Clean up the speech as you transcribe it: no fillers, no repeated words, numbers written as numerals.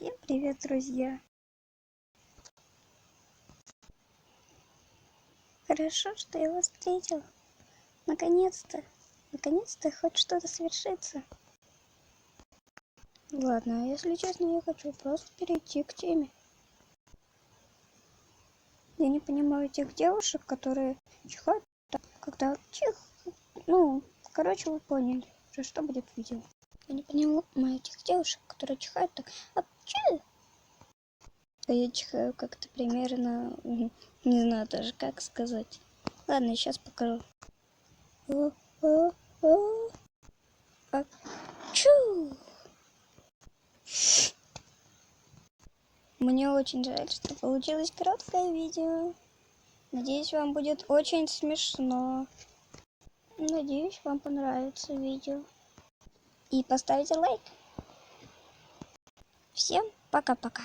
Всем привет, друзья! Хорошо, что я вас встретил. Наконец-то хоть что-то свершится. Ладно, если честно, я хочу просто перейти к теме. Я не понимаю тех девушек, которые чихают, когда короче, вы поняли, про что будет видео. Я не понимаю тех девушек, которые чихают так, а я чихаю как-то примерно, не знаю даже как сказать. Ладно, я сейчас покажу. Чу! Мне очень жаль, что получилось короткое видео. Надеюсь, вам будет очень смешно. Надеюсь, вам понравится видео. И поставьте лайк. Всем пока-пока.